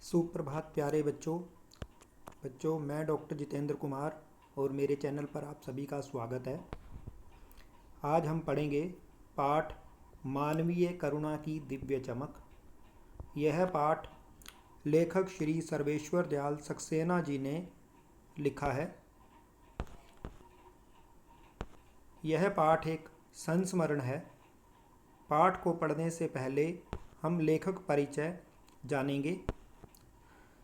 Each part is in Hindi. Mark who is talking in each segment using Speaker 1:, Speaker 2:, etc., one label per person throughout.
Speaker 1: सुप्रभात प्यारे बच्चों मैं डॉक्टर जितेंद्र कुमार और मेरे चैनल पर आप सभी का स्वागत है। आज हम पढ़ेंगे पाठ मानवीय करुणा की दिव्य चमक। यह पाठ लेखक श्री सर्वेश्वर दयाल सक्सेना जी ने लिखा है। यह पाठ एक संस्मरण है। पाठ को पढ़ने से पहले हम लेखक परिचय जानेंगे।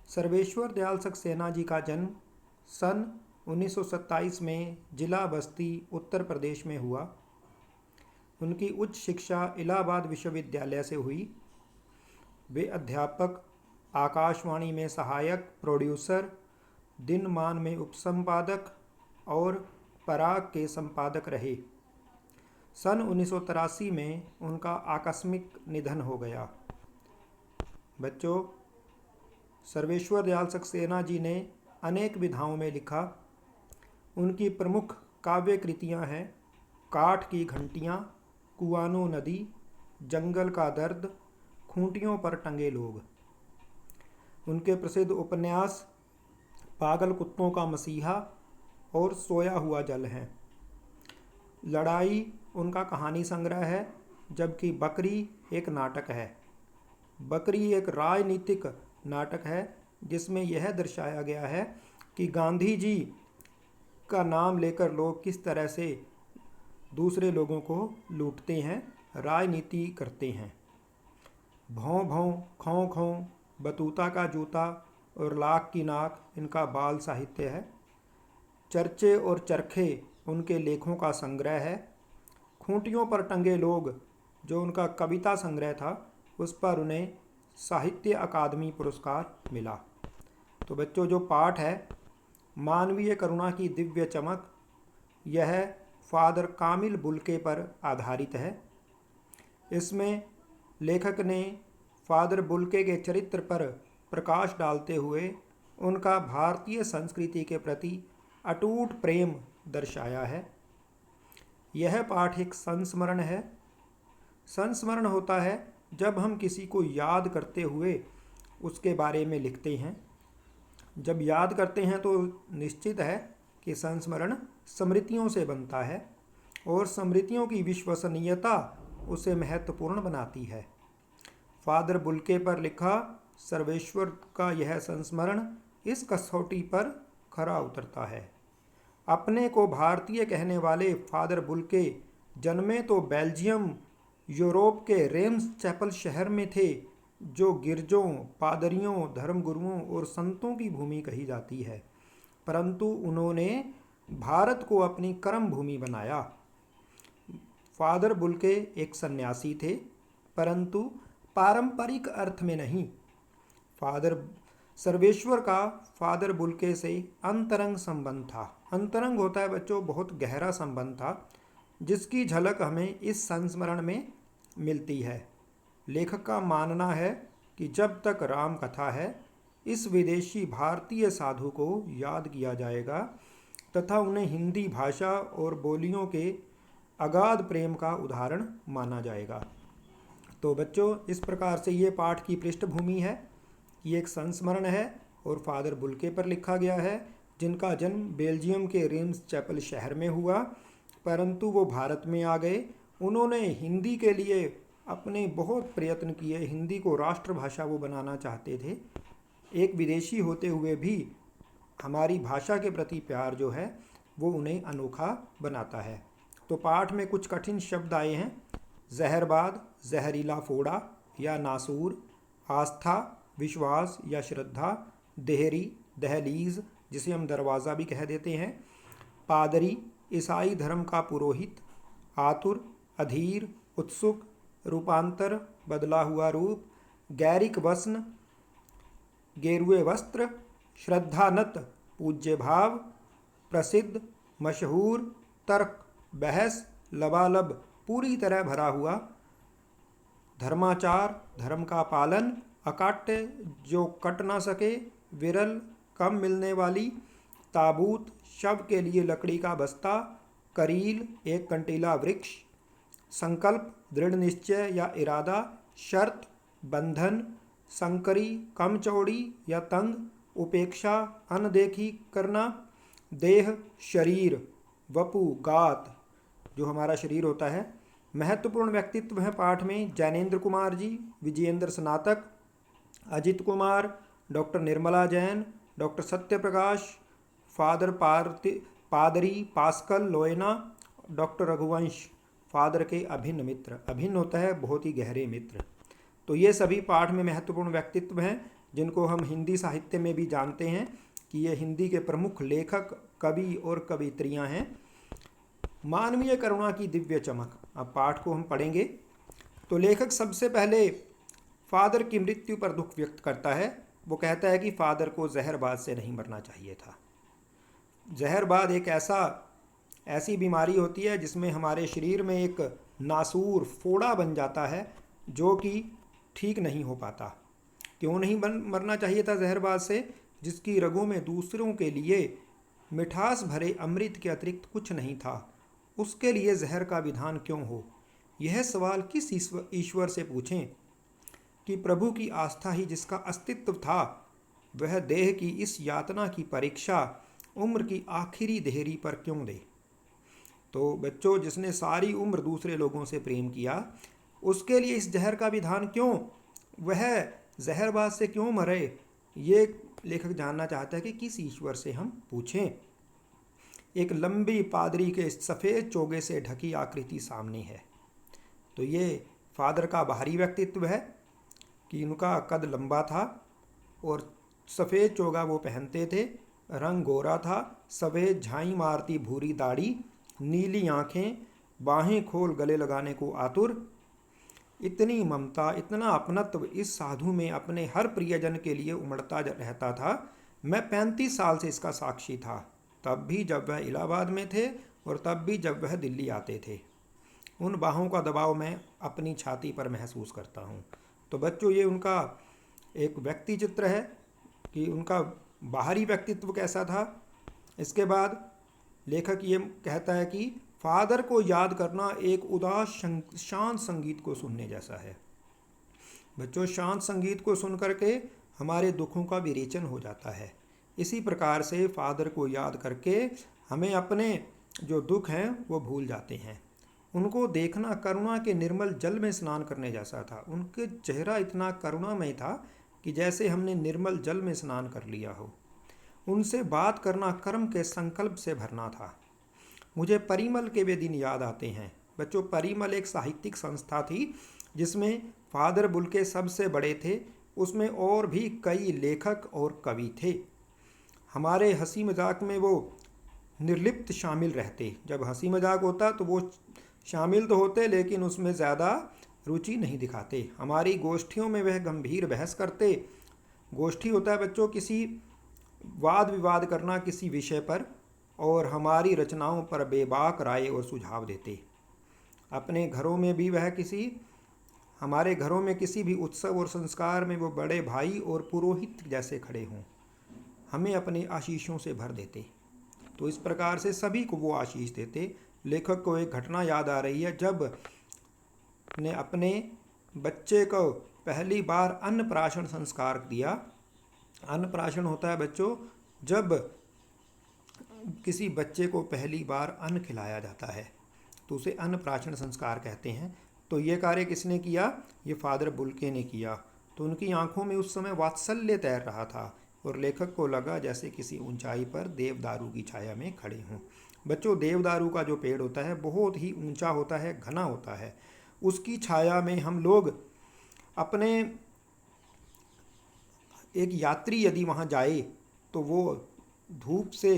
Speaker 1: सर्वेश्वर दयाल सक्सेना जी का जन्म सन 1927 में जिला बस्ती उत्तर प्रदेश में हुआ। उनकी उच्च शिक्षा इलाहाबाद विश्वविद्यालय से हुई। वे अध्यापक, आकाशवाणी में सहायक प्रोड्यूसर, दिनमान में उपसंपादक और पराग के संपादक रहे। सन 1983 में उनका आकस्मिक निधन हो गया। बच्चों, सर्वेश्वर दयाल सक्सेना जी ने अनेक विधाओं में लिखा। उनकी प्रमुख काव्य कृतियाँ हैं काठ की घंटियाँ, कुआनो नदी, जंगल का दर्द, खूंटियों पर टंगे लोग। उनके प्रसिद्ध उपन्यास पागल कुत्तों का मसीहा और सोया हुआ जल हैं। लड़ाई उनका कहानी संग्रह है, जबकि बकरी एक नाटक है। बकरी एक राजनीतिक नाटक है जिसमें यह दर्शाया गया है कि गांधी जी का नाम लेकर लोग किस तरह से दूसरे लोगों को लूटते हैं, राजनीति करते हैं। भौं भौं, खौं खौं, बतूता का जूता और लाख की नाक इनका बाल साहित्य है। चर्चे और चरखे उनके लेखों का संग्रह है। खूंटियों पर टंगे लोग जो उनका कविता संग्रह था, उस पर उन्हें साहित्य अकादमी पुरस्कार मिला। तो बच्चों, जो पाठ है मानवीय करुणा की दिव्य चमक, यह फादर कामिल बुल्के पर आधारित है। इसमें लेखक ने फादर बुल्के के चरित्र पर प्रकाश डालते हुए उनका भारतीय संस्कृति के प्रति अटूट प्रेम दर्शाया है। यह पाठ एक संस्मरण है। संस्मरण होता है जब हम किसी को याद करते हुए उसके बारे में लिखते हैं। जब याद करते हैं तो निश्चित है कि संस्मरण स्मृतियों से बनता है और स्मृतियों की विश्वसनीयता उसे महत्वपूर्ण बनाती है। फादर बुल्के पर लिखा सर्वेश्वर का यह संस्मरण इस कसौटी पर खरा उतरता है। अपने को भारतीय कहने वाले फादर बुल्के जन्मे तो बेल्जियम यूरोप के रेम्स चैपल शहर में थे, जो गिरजों, पादरियों, धर्मगुरुओं और संतों की भूमि कही जाती है, परंतु उन्होंने भारत को अपनी कर्म भूमि बनाया। फादर बुल्के एक सन्यासी थे, परंतु पारंपरिक अर्थ में नहीं। फादर सर्वेश्वर का फादर बुल्के से अंतरंग संबंध था। अंतरंग होता है बच्चों, बहुत गहरा संबंध था, जिसकी झलक हमें इस संस्मरण में मिलती है। लेखक का मानना है कि जब तक राम कथा है, इस विदेशी भारतीय साधु को याद किया जाएगा तथा उन्हें हिंदी भाषा और बोलियों के अगाध प्रेम का उदाहरण माना जाएगा। तो बच्चों, इस प्रकार से ये पाठ की पृष्ठभूमि है कि एक संस्मरण है और फादर बुल्के पर लिखा गया है, जिनका जन्म बेल्जियम के रेम्स चैपल शहर में हुआ, परंतु वो भारत में आ गए। उन्होंने हिंदी के लिए अपने बहुत प्रयत्न किए। हिंदी को राष्ट्रभाषा वो बनाना चाहते थे। एक विदेशी होते हुए भी हमारी भाषा के प्रति प्यार जो है वो उन्हें अनोखा बनाता है। तो पाठ में कुछ कठिन शब्द आए हैं। जहरबाद, जहरीला फोड़ा या नासूर, आस्था, विश्वास या श्रद्धा, देहरी, दहलीज जिसे हम दरवाज़ा भी कह देते हैं, पादरी, ईसाई धर्म का पुरोहित, आतुर, अधीर, उत्सुक, रूपांतर, बदला हुआ रूप, गैरिक वस्न, गेरुए वस्त्र, श्रद्धानत, पूज्य भाव, प्रसिद्ध, मशहूर, तर्क, बहस, लबालब, पूरी तरह भरा हुआ, धर्माचार, धर्म का पालन, अकाट्य, जो कट ना सके, विरल, कम मिलने वाली, ताबूत, शव के लिए लकड़ी का बस्ता, करील, एक कंटीला वृक्ष, संकल्प, दृढ़ निश्चय या इरादा, शर्त, बंधन, संकरी, कम चौड़ी या तंग, उपेक्षा, अनदेखी करना, देह, शरीर, वपु, गात, जो हमारा शरीर होता है। महत्वपूर्ण व्यक्तित्व हैं पाठ में जैनेन्द्र कुमार जी, विजयेंद्र स्नातक, Ajit Kumar, doctor Nirmala Jain, doctor Satya Prakash, father पादरी पास्कल लोयना, डॉक्टर रघुवंश, फादर के अभिन्न मित्र। अभिन्न होता है बहुत ही गहरे मित्र। तो ये सभी पाठ में महत्वपूर्ण व्यक्तित्व हैं जिनको हम हिंदी साहित्य में भी जानते हैं कि ये हिंदी के प्रमुख लेखक, कवि और कवित्रियाँ हैं। मानवीय करुणा की दिव्य चमक, अब पाठ को हम पढ़ेंगे। तो लेखक सबसे पहले फादर की मृत्यु पर दुख व्यक्त करता है। वो कहता है कि फादर को जहरबाद से नहीं मरना चाहिए था। जहरबाद एक ऐसी बीमारी होती है जिसमें हमारे शरीर में एक नासूर फोड़ा बन जाता है जो कि ठीक नहीं हो पाता। क्यों नहीं मरना चाहिए था जहरबाद से? जिसकी रगों में दूसरों के लिए मिठास भरे अमृत के अतिरिक्त कुछ नहीं था, उसके लिए जहर का विधान क्यों हो? यह सवाल किस ईश्वर से पूछें कि प्रभु की आस्था ही जिसका अस्तित्व था, वह देह की इस यातना की परीक्षा उम्र की आखिरी देहरी पर क्यों दे? तो बच्चों, जिसने सारी उम्र दूसरे लोगों से प्रेम किया, उसके लिए इस जहर का विधान क्यों? वह जहरबाज से क्यों मरे? ये लेखक जानना चाहता है कि किस ईश्वर से हम पूछें। एक लंबी पादरी के सफ़ेद चोगे से ढकी आकृति सामने है। तो ये फादर का बाहरी व्यक्तित्व है कि उनका कद लंबा था और सफ़ेद चोगा वो पहनते थे, रंग गोरा था, सफ़ेद झाई मारती भूरी दाढ़ी, नीली आँखें, बाहें खोल गले लगाने को आतुर। इतनी ममता, इतना अपनत्व इस साधु में अपने हर प्रियजन के लिए उमड़ता रहता था। मैं 35 साल से इसका साक्षी था, तब भी जब वह इलाहाबाद में थे और तब भी जब वह दिल्ली आते थे। उन बाहों का दबाव मैं अपनी छाती पर महसूस करता हूँ। तो बच्चों, ये उनका एक व्यक्ति चित्र है कि उनका बाहरी व्यक्तित्व कैसा था। इसके बाद लेखक ये कहता है कि फादर को याद करना एक उदास शांत संगीत को सुनने जैसा है। बच्चों, शांत संगीत को सुन करके हमारे दुखों का विरेचन हो जाता है। इसी प्रकार से फादर को याद करके हमें अपने जो दुख हैं वो भूल जाते हैं। उनको देखना करुणा के निर्मल जल में स्नान करने जैसा था। उनके चेहरा इतना करुणामय था कि जैसे हमने निर्मल जल में स्नान कर लिया हो। उनसे बात करना कर्म के संकल्प से भरना था। मुझे परिमल के वे दिन याद आते हैं। बच्चों, परिमल एक साहित्यिक संस्था थी जिसमें फादर बुल्के सबसे बड़े थे। उसमें और भी कई लेखक और कवि थे। हमारे हंसी मजाक में वो निर्लिप्त शामिल रहते। जब हंसी मजाक होता तो वो शामिल तो होते लेकिन उसमें ज़्यादा रुचि नहीं दिखाते। हमारी गोष्ठियों में वह गंभीर बहस करते। गोष्ठी होता है बच्चों किसी वाद विवाद करना किसी विषय पर, और हमारी रचनाओं पर बेबाक राय और सुझाव देते। अपने घरों में भी वह हमारे घरों में किसी भी उत्सव और संस्कार में वो बड़े भाई और पुरोहित जैसे खड़े हों, हमें अपने आशीषों से भर देते। तो इस प्रकार से सभी को वो आशीष देते। लेखक को एक घटना याद आ रही है, जब ने अपने बच्चे को पहली बार अन्नप्राशन संस्कार दिया। अन्नप्राशन होता है बच्चों जब किसी बच्चे को पहली बार अन्न खिलाया जाता है, तो उसे अन्नप्राशन संस्कार कहते हैं। तो ये कार्य किसने किया? ये फादर बुल्के ने किया। तो उनकी आंखों में उस समय वात्सल्य तैर रहा था और लेखक को लगा जैसे किसी ऊंचाई पर देवदारू की छाया में खड़े हों। बच्चों, देवदारू का जो पेड़ होता है बहुत ही ऊंचा होता है, घना होता है। उसकी छाया में हम लोग अपने एक यात्री यदि वहाँ जाए तो वो धूप से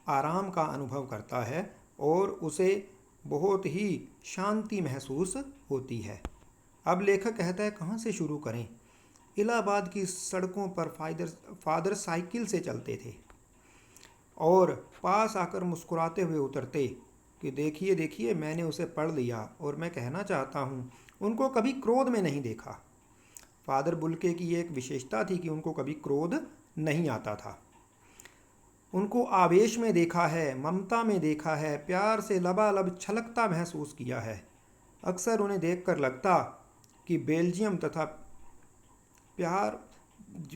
Speaker 1: आराम का अनुभव करता है और उसे बहुत ही शांति महसूस होती है। अब लेखक कहता है कहाँ से शुरू करें। इलाहाबाद की सड़कों पर फादर साइकिल से चलते थे और पास आकर मुस्कुराते हुए उतरते कि देखिए देखिए मैंने उसे पढ़ लिया और मैं कहना चाहता हूँ। उनको कभी क्रोध में नहीं देखा। फादर बुल्के की एक विशेषता थी कि उनको कभी क्रोध नहीं आता था। उनको आवेश में देखा है, ममता में देखा है, प्यार से लबालब छलकता महसूस किया है। अक्सर उन्हें देखकर लगता कि बेल्जियम तथा प्यार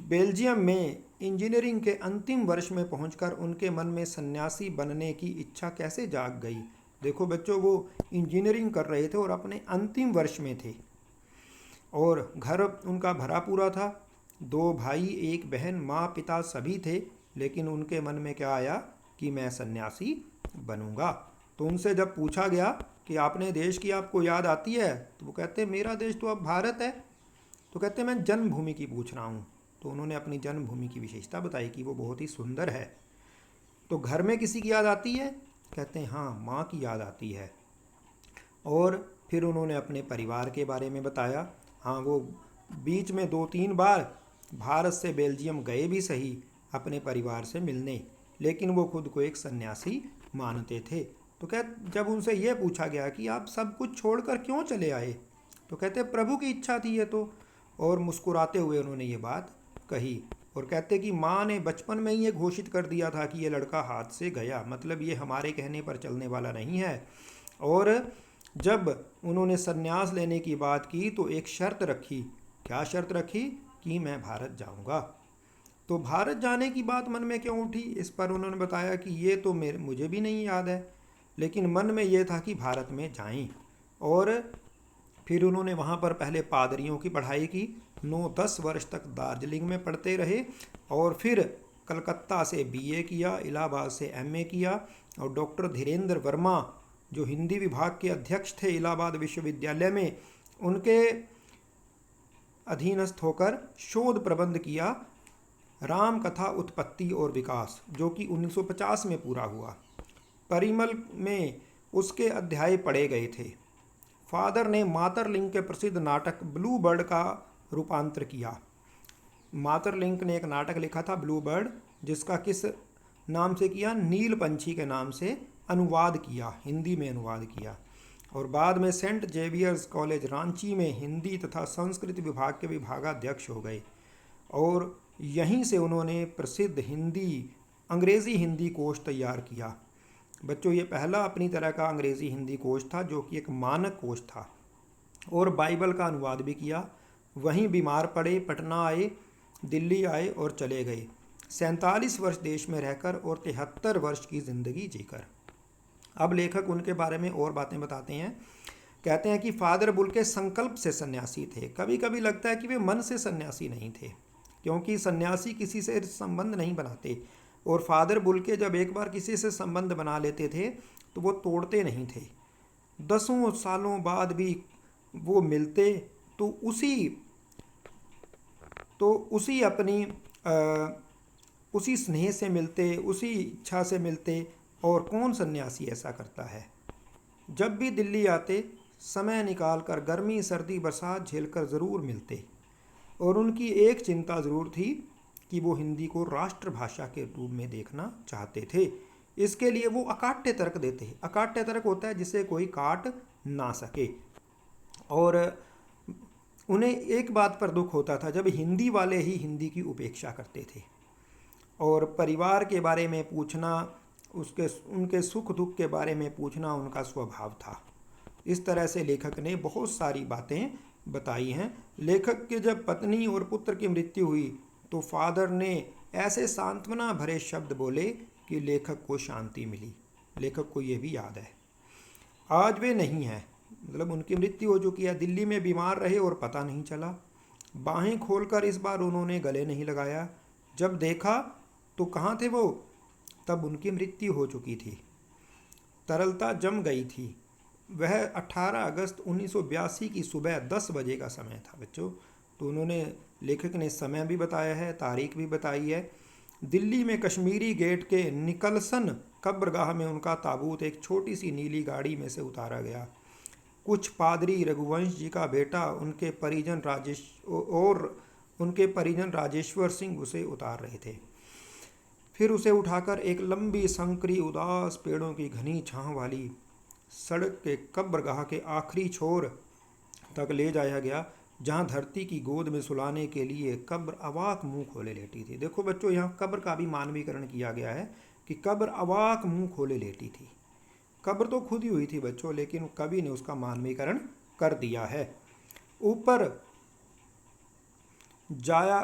Speaker 1: बेल्जियम में इंजीनियरिंग के अंतिम वर्ष में पहुंचकर उनके मन में सन्यासी बनने की इच्छा कैसे जाग गई। देखो बच्चों, वो इंजीनियरिंग कर रहे थे और अपने अंतिम वर्ष में थे और घर उनका भरा पूरा था। दो भाई, एक बहन, माँ पिता सभी थे, लेकिन उनके मन में क्या आया कि मैं सन्यासी बनूंगा। तो उनसे जब पूछा गया कि आपने देश की आपको याद आती है, तो वो कहते मेरा देश तो अब भारत है। तो कहते मैं जन्मभूमि की पूछ रहा हूँ। तो उन्होंने अपनी जन्मभूमि की विशेषता बताई कि वो बहुत ही सुंदर है। तो घर में किसी की याद आती है? कहते हैं हाँ, माँ की याद आती है। और फिर उन्होंने अपने परिवार के बारे में बताया। हाँ, वो बीच में 2-3 बार भारत से बेल्जियम गए भी सही अपने परिवार से मिलने, लेकिन वो खुद को एक सन्यासी मानते थे। तो क्या जब उनसे ये पूछा गया कि आप सब कुछ छोड़कर क्यों चले आए, तो कहते प्रभु की इच्छा थी ये तो। और मुस्कुराते हुए उन्होंने ये बात कही और कहते कि माँ ने बचपन में ही ये घोषित कर दिया था कि ये लड़का हाथ से गया, मतलब ये हमारे कहने पर चलने वाला नहीं है। और जब उन्होंने संन्यास लेने की बात की तो एक शर्त रखी। क्या शर्त रखी? कि मैं भारत जाऊंगा। तो भारत जाने की बात मन में क्यों उठी, इस पर उन्होंने बताया कि ये तो मुझे भी नहीं याद है, लेकिन मन में ये था कि भारत में जाएं। और फिर उन्होंने वहाँ पर पहले पादरियों की पढ़ाई की, 9-10 वर्ष तक दार्जिलिंग में पढ़ते रहे और फिर कलकत्ता से बीए किया, इलाहाबाद से एमए किया और डॉक्टर धीरेन्द्र वर्मा जो हिंदी विभाग के अध्यक्ष थे इलाहाबाद विश्वविद्यालय में, उनके अधीनस्थ होकर शोध प्रबंध किया राम कथा उत्पत्ति और विकास, जो कि 1950 में पूरा हुआ। परिमल में उसके अध्याय पढ़े गए थे। फादर ने मातरलिंग के प्रसिद्ध नाटक ब्लू बर्ड का रूपांतर किया। मातरलिंग ने एक नाटक लिखा था ब्लू बर्ड, जिसका किस नाम से किया? नील पंछी के नाम से अनुवाद किया, हिंदी में अनुवाद किया। और बाद में सेंट जेवियर्स कॉलेज रांची में हिंदी तथा संस्कृत विभाग के विभागाध्यक्ष हो गए और यहीं से उन्होंने प्रसिद्ध अंग्रेज़ी हिंदी कोश तैयार किया। बच्चों, ये पहला अपनी तरह का अंग्रेज़ी हिंदी कोश था जो कि एक मानक कोश था। और बाइबल का अनुवाद भी किया। वहीं बीमार पड़े, पटना आए, दिल्ली आए और चले गए, 47 वर्ष देश में रहकर और 73 वर्ष की ज़िंदगी जीकर। अब लेखक उनके बारे में और बातें बताते हैं। कहते हैं कि फादर बुल्के संकल्प से सन्यासी थे। कभी कभी लगता है कि वे मन से सन्यासी नहीं थे, क्योंकि सन्यासी किसी से संबंध नहीं बनाते और फादर बुल्के जब एक बार किसी से संबंध बना लेते थे तो वो तोड़ते नहीं थे। 10 सालों बाद भी वो मिलते तो उसी अपनी उसी स्नेह से मिलते, उसी इच्छा से मिलते। और कौन सन्यासी ऐसा करता है? जब भी दिल्ली आते समय निकाल कर गर्मी सर्दी बरसात झेलकर ज़रूर मिलते। और उनकी एक चिंता ज़रूर थी कि वो हिंदी को राष्ट्रभाषा के रूप में देखना चाहते थे। इसके लिए वो अकाट्य तर्क देते। अकाट्य तर्क होता है जिसे कोई काट ना सके। और उन्हें एक बात पर दुख होता था, जब हिंदी वाले ही हिंदी की उपेक्षा करते थे। और परिवार के बारे में पूछना, उनके सुख दुख के बारे में पूछना उनका स्वभाव था। इस तरह से लेखक ने बहुत सारी बातें बताई हैं। लेखक के जब पत्नी और पुत्र की मृत्यु हुई तो फादर ने ऐसे सांत्वना भरे शब्द बोले कि लेखक को शांति मिली। लेखक को ये भी याद है। आज वे नहीं हैं, मतलब उनकी मृत्यु हो चुकी है। दिल्ली में बीमार रहे और पता नहीं चला। बाहें खोलकर इस बार उन्होंने गले नहीं लगाया। जब देखा तो कहाँ थे वो? तब उनकी मृत्यु हो चुकी थी। तरलता जम गई थी। वह 18 अगस्त 1982 की सुबह 10 बजे का समय था बच्चों। तो उन्होंने, लेखक ने समय भी बताया है, तारीख भी बताई है। दिल्ली में कश्मीरी गेट के निकलसन कब्रगाह में उनका ताबूत एक छोटी सी नीली गाड़ी में से उतारा गया। कुछ पादरी रघुवंश जी का बेटा उनके परिजन राजेश्वर सिंह उसे उतार रहे थे। फिर उसे उठाकर एक लंबी संकरी उदास पेड़ों की घनी छांव वाली सड़क के कब्रगाह के आखिरी छोर तक ले जाया गया, जहां धरती की गोद में सुलाने के लिए कब्र अवाक मुंह खोले लेटी थी। देखो बच्चों, यहाँ कब्र का भी मानवीकरण किया गया है कि कब्र अवाक मुंह खोले लेटी थी। कब्र तो खुद ही हुई थी बच्चों, लेकिन कवि ने उसका मानवीकरण कर दिया है। ऊपर जाया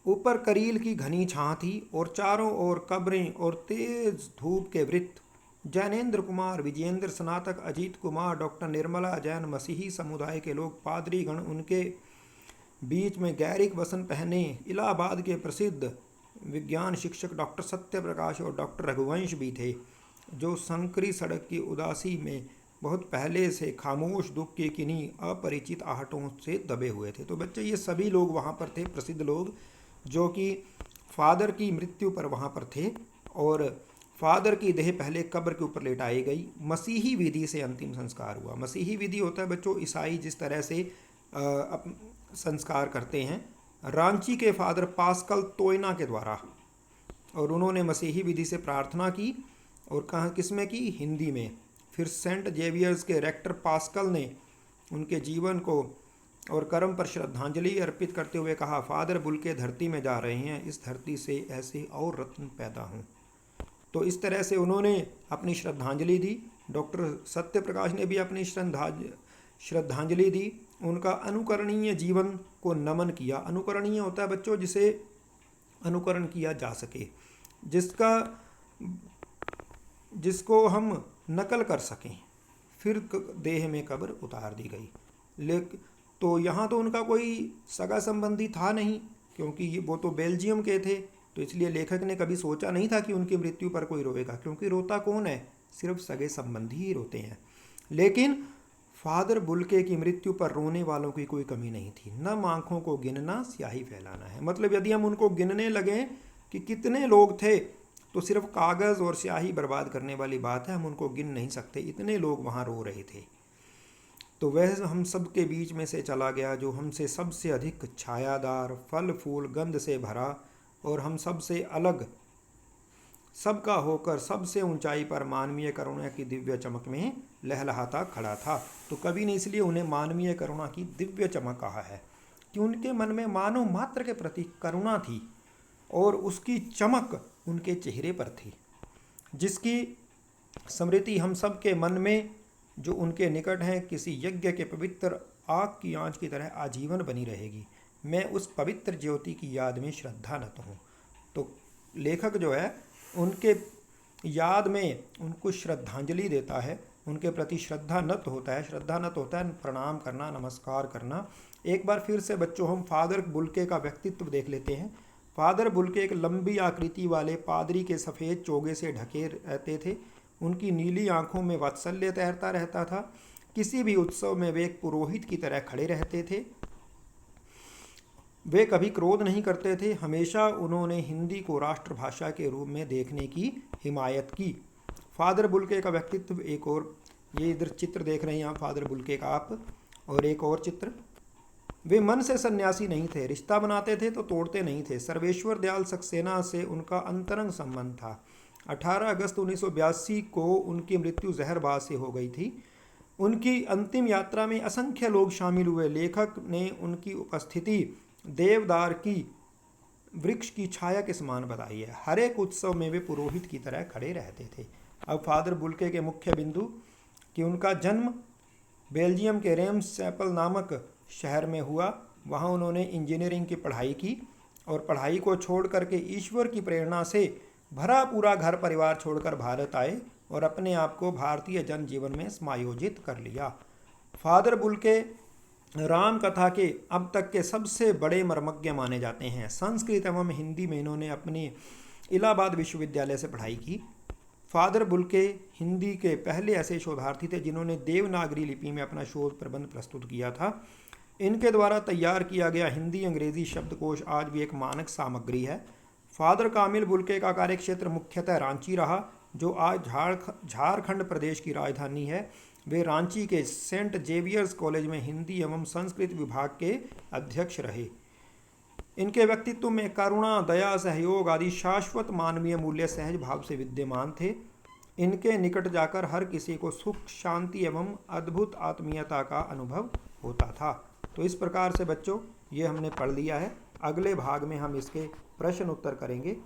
Speaker 1: ऊपर करील की घनी छां थी और चारों ओर कब्रें और तेज धूप के वृत्त। जैनेन्द्र कुमार, विजयेंद्र स्नातक, अजीत कुमार, डॉक्टर निर्मला जैन, मसीही समुदाय के लोग, पादरी गण, उनके बीच में गैरिक वसन पहने इलाहाबाद के प्रसिद्ध विज्ञान शिक्षक डॉक्टर सत्यप्रकाश और डॉक्टर रघुवंश भी थे, जो संकरी सड़क की उदासी में बहुत पहले से खामोश दुख के किन्हीं अपरिचित आहटों से दबे हुए थे। तो बच्चे ये सभी लोग वहाँ पर थे, प्रसिद्ध लोग, जो कि फादर की मृत्यु पर वहाँ पर थे। और फादर की देह पहले कब्र के ऊपर लेटाई गई। मसीही विधि से अंतिम संस्कार हुआ। मसीही विधि होता है बच्चों ईसाई जिस तरह से संस्कार करते हैं, रांची के फादर पास्कल तोयना के द्वारा। और उन्होंने मसीही विधि से प्रार्थना की और कहाँ किसमें की? हिंदी में। फिर सेंट जेवियर्स के रेक्टर पास्कल ने उनके जीवन को और कर्म पर श्रद्धांजलि अर्पित करते हुए कहा, फादर बुल्के धरती में जा रहे हैं, इस धरती से ऐसे और रत्न पैदा हों। तो इस तरह से उन्होंने अपनी श्रद्धांजलि दी। डॉक्टर सत्यप्रकाश ने भी अपनी श्रद्धांजलि दी। उनका अनुकरणीय जीवन को नमन किया। अनुकरणीय होता है बच्चों जिसे अनुकरण किया जा सके, जिसको हम नकल कर सकें। फिर देह में कब्र उतार दी गई। तो यहाँ तो उनका कोई सगा संबंधी था नहीं, क्योंकि वो तो बेल्जियम के थे। तो इसलिए लेखक ने कभी सोचा नहीं था कि उनकी मृत्यु पर कोई रोएगा, क्योंकि रोता कौन है? सिर्फ सगे संबंधी ही रोते हैं। लेकिन फादर बुल्के की मृत्यु पर रोने वालों की कोई कमी नहीं थी। न आंखों को गिनना, स्याही फैलाना है। मतलब यदि हम उनको गिनने लगे कि कितने लोग थे, तो सिर्फ कागज़ और स्याही बर्बाद करने वाली बात है। हम उनको गिन नहीं सकते, इतने लोग वहाँ रो रहे थे। तो वह हम सब के बीच में से चला गया, जो हमसे सबसे अधिक छायादार, फल फूल गंध से भरा और हम सबसे अलग, सबका होकर सबसे ऊंचाई पर मानवीय करुणा की दिव्य चमक में लहलहाता खड़ा था। तो कवि ने इसलिए उन्हें मानवीय करुणा की दिव्य चमक कहा है कि उनके मन में मानव मात्र के प्रति करुणा थी और उसकी चमक उनके चेहरे पर थी, जिसकी स्मृति हम सब के मन में, जो उनके निकट हैं, किसी यज्ञ के पवित्र आग की आंच की तरह आजीवन बनी रहेगी। मैं उस पवित्र ज्योति की याद में श्रद्धानत हूँ। तो लेखक जो है उनके याद में उनको श्रद्धांजलि देता है, उनके प्रति श्रद्धानत होता है। श्रद्धानत होता है प्रणाम करना, नमस्कार करना। एक बार फिर से बच्चों हम फादर बुल्के का व्यक्तित्व देख लेते हैं। फादर बुल्के एक लंबी आकृति वाले पादरी के सफ़ेद चोगे से ढके रहते थे। उनकी नीली आंखों में वात्सल्य तैरता रहता था। किसी भी उत्सव में वे एक पुरोहित की तरह खड़े रहते थे। वे कभी क्रोध नहीं करते थे। हमेशा उन्होंने हिंदी को राष्ट्रभाषा के रूप में देखने की हिमायत की। फादर बुल्के का व्यक्तित्व एक और, ये इधर चित्र देख रहे हैं आप फादर बुल्के का आप, और एक और चित्र। वे मन से सन्यासी नहीं थे, रिश्ता बनाते थे तो तोड़ते नहीं थे। सर्वेश्वर दयाल सक्सेना से उनका अंतरंग संबंध था। 18 अगस्त 1982 को उनकी मृत्यु जहरबाद से हो गई थी। उनकी अंतिम यात्रा में असंख्य लोग शामिल हुए। लेखक ने उनकी उपस्थिति देवदार की वृक्ष की छाया के समान बताई है। हर एक उत्सव में वे पुरोहित की तरह खड़े रहते थे। अब फादर बुल्के के मुख्य बिंदु कि उनका जन्म बेल्जियम के रेम्स चैपल नामक शहर में हुआ। वहाँ उन्होंने इंजीनियरिंग की पढ़ाई की और पढ़ाई को छोड़ करके ईश्वर की प्रेरणा से भरा पूरा घर परिवार छोड़कर भारत आए और अपने आप को भारतीय जनजीवन में समायोजित कर लिया। फादर बुल्के राम कथा के अब तक के सबसे बड़े मर्मज्ञ माने जाते हैं। संस्कृत एवं हिंदी में इन्होंने अपने इलाहाबाद विश्वविद्यालय से पढ़ाई की। फादर बुल्के हिंदी के पहले ऐसे शोधार्थी थे जिन्होंने देवनागरी लिपि में अपना शोध प्रबंध प्रस्तुत किया था। इनके द्वारा तैयार किया गया हिंदी अंग्रेजी शब्दकोश आज भी एक मानक सामग्री है। फादर कामिल बुल्के का कार्यक्षेत्र मुख्यतः रांची रहा, जो आज झारखंड प्रदेश की राजधानी है। वे रांची के सेंट जेवियर्स कॉलेज में हिंदी एवं संस्कृत विभाग के अध्यक्ष रहे। इनके व्यक्तित्व में करुणा, दया, सहयोग आदि शाश्वत मानवीय मूल्य सहज भाव से विद्यमान थे। इनके निकट जाकर हर किसी को सुख, शांति एवं अद्भुत आत्मीयता का अनुभव होता था। तो इस प्रकार से बच्चों ये हमने पढ़ लिया है। अगले भाग में हम इसके प्रश्न उत्तर करेंगे।